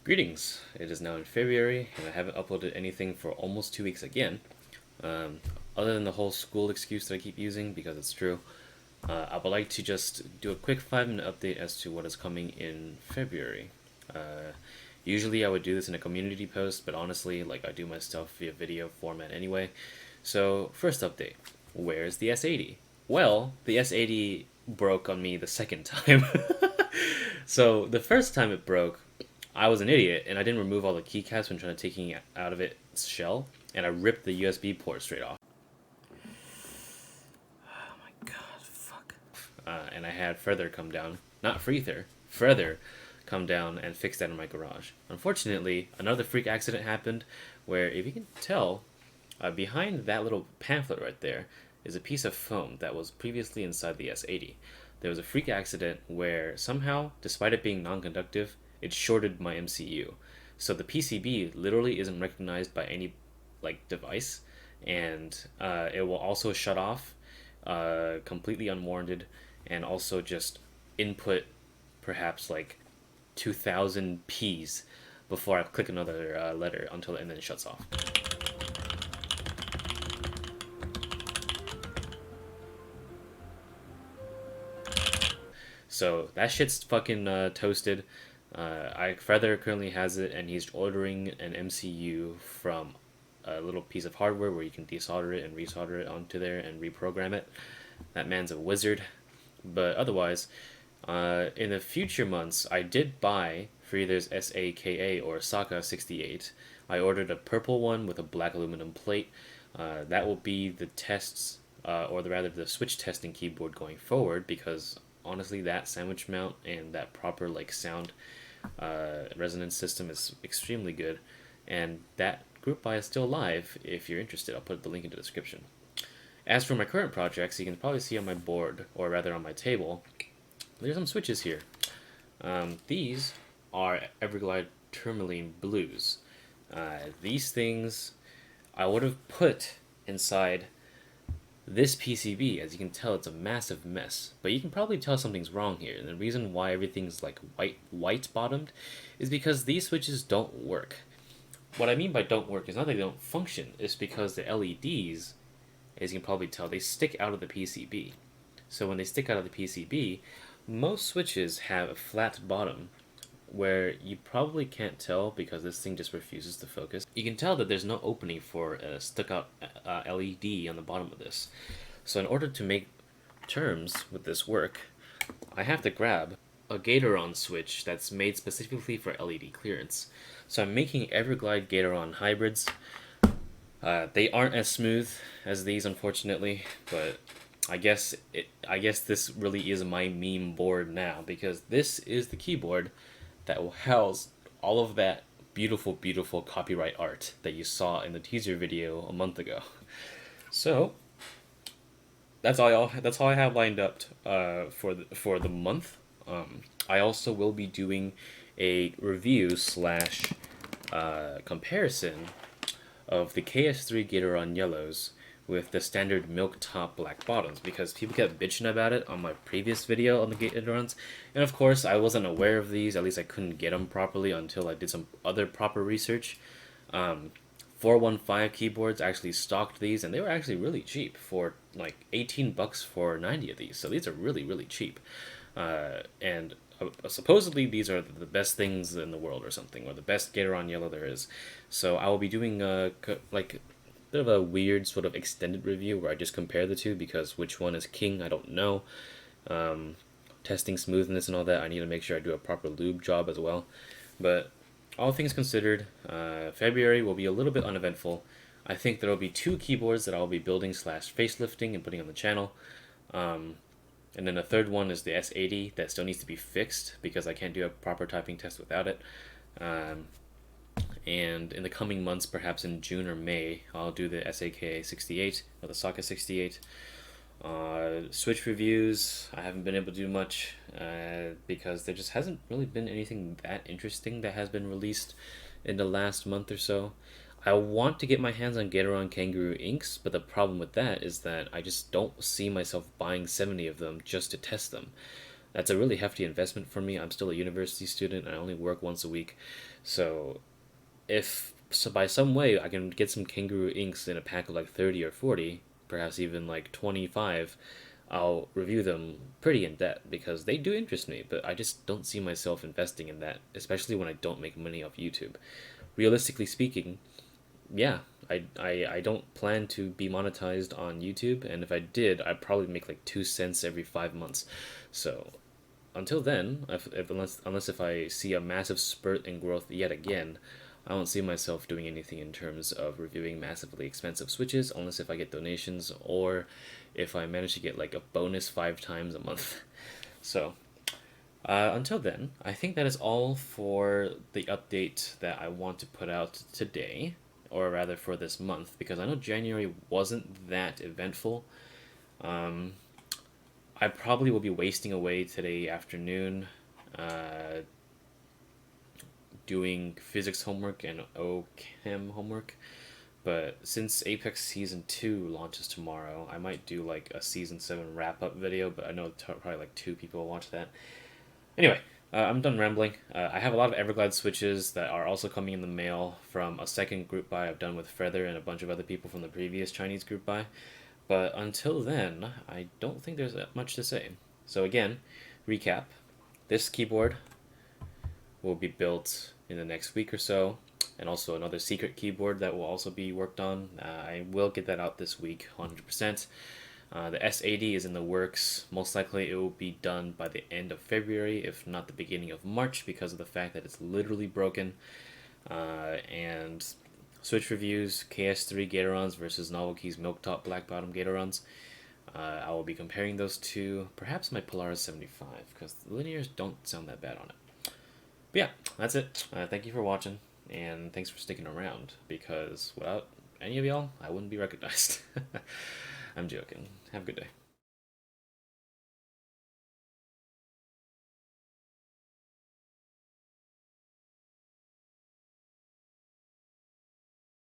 Greetings! It is now in February, and I haven't uploaded anything for almost 2 weeks again. Um, Other than the whole school excuse that I keep using, because it's true, I would like to just do a quick 5-minute update as to what is coming in February. Usually I would do this in a community post, but honestly, I do my stuff via video format anyway. So, first update. Where's the S80? Well, the S80 broke on me the second time. So, the first time it broke, I was an idiot and I didn't remove all the keycaps when trying to taking it out of its shell, and I ripped the USB port straight off. Oh my god, fuck. And I had Further come down, not Freether, Further come down and fix that in my garage. Unfortunately, another freak accident happened where, if you can tell, behind that little pamphlet right there is a piece of foam that was previously inside the S80. There was a freak accident where somehow, despite it being non-conductive, it shorted my MCU. So the PCB literally isn't recognized by any device, and it will also shut off completely unwarranted, and also just input perhaps 2000 P's before I click another letter until and then it shuts off. So that shit's fucking toasted. Feather currently has it, and he's ordering an MCU from a little piece of hardware where you can desolder it and resolder it onto there and reprogram it. That man's a wizard. But otherwise, in the future months, I did buy Freether's SAKA or Saka 68. I ordered a purple one with a black aluminum plate. That will be the tests, or rather the switch testing keyboard going forward, because honestly, that sandwich mount and that proper sound resonance system is extremely good, and that group buy is still live. If you're interested, I'll put the link in the description. As for my current projects, you can probably see on my board, or rather on my table, there's some switches here. These are Everglide Tourmaline Blues. These things I would have put inside this PCB. As you can tell, it's a massive mess, but you can probably tell something's wrong here, and the reason why everything's white bottomed is because these switches don't work. What I mean by don't work is not that they don't function, it's because the LEDs, as you can probably tell, they stick out of the PCB. So when they stick out of the PCB, most switches have a flat bottom where you probably can't tell because this thing just refuses to focus. You can tell that there's no opening for a stuck out LED on the bottom of this. So in order to make terms with this work, I have to grab a Gatoron switch that's made specifically for LED clearance. So I'm making Everglide Gatoron hybrids. They aren't as smooth as these, unfortunately, but I guess this really is my meme board now, because this is the keyboard that will house all of that beautiful, beautiful copyright art that you saw in the teaser video a month ago. So that's all I have lined up for the month. I also will be doing a review slash comparison of the KS3 Gatoron Yellows with the standard milk top black bottoms, because people kept bitching about it on my previous video on the Gatorons, and of course I wasn't aware of these. At least I couldn't get them properly until I did some other proper research. 415 keyboards actually stocked these, and they were actually really cheap, for like $18 for 90 of these. So these are really, really cheap, and supposedly these are the best things in the world or something, or the best Gatoron Yellow there is. So I will be doing bit of a weird sort of extended review where I just compare the two, because which one is king I don't know. Testing smoothness and all that, I need to make sure I do a proper lube job as well. But all things considered, February will be a little bit uneventful. I think there will be 2 keyboards that I'll be building slash facelifting and putting on the channel. And then the third one is the S80 that still needs to be fixed because I can't do a proper typing test without it. And in the coming months, perhaps in June or May, I'll do the SAK 68 or the Saka 68. Switch reviews, I haven't been able to do much because there just hasn't really been anything that interesting that has been released in the last month or so. I want to get my hands on Gatoron Kangaroo inks, but the problem with that is that I just don't see myself buying 70 of them just to test them. That's a really hefty investment for me. I'm still a university student and I only work once a week. So if so by some way I can get some kangaroo inks in a pack of like 30 or 40, perhaps even like 25, I'll review them pretty in depth because they do interest me, but I just don't see myself investing in that, especially when I don't make money off YouTube. Realistically speaking, yeah, I don't plan to be monetized on YouTube, and if I did, I'd probably make like 2 cents every 5 months. So until then, if unless if I see a massive spurt in growth yet again, I don't see myself doing anything in terms of reviewing massively expensive switches, unless if I get donations or if I manage to get like a bonus 5 times a month. So until then, I think that is all for the update that I want to put out today, or rather for this month, because I know January wasn't that eventful. Um, I probably will be wasting away today afternoon uh, doing physics homework and OChem homework. But since Apex Season 2 launches tomorrow, I might do like a Season 7 wrap up video, but I know probably like 2 people will watch that. Anyway, I'm done rambling. I have a lot of Everglide switches that are also coming in the mail from a second group buy I've done with Feather and a bunch of other people from the previous Chinese group buy. But until then, I don't think there's that much to say. So again, recap. This keyboard will be built in the next week or so, and also another secret keyboard that will also be worked on. I will get that out this week, 100%. The S80 is in the works. Most likely it will be done by the end of February, if not the beginning of March, because of the fact that it's literally broken. And Switch reviews, KS3 Gatorons versus Novelty's Milktop Black Bottom Gatorons. I will be comparing those to perhaps my Polaris 75, because the linears don't sound that bad on it. But yeah, that's it. Thank you for watching, and thanks for sticking around, because without any of y'all, I wouldn't be recognized. I'm joking. Have a good day.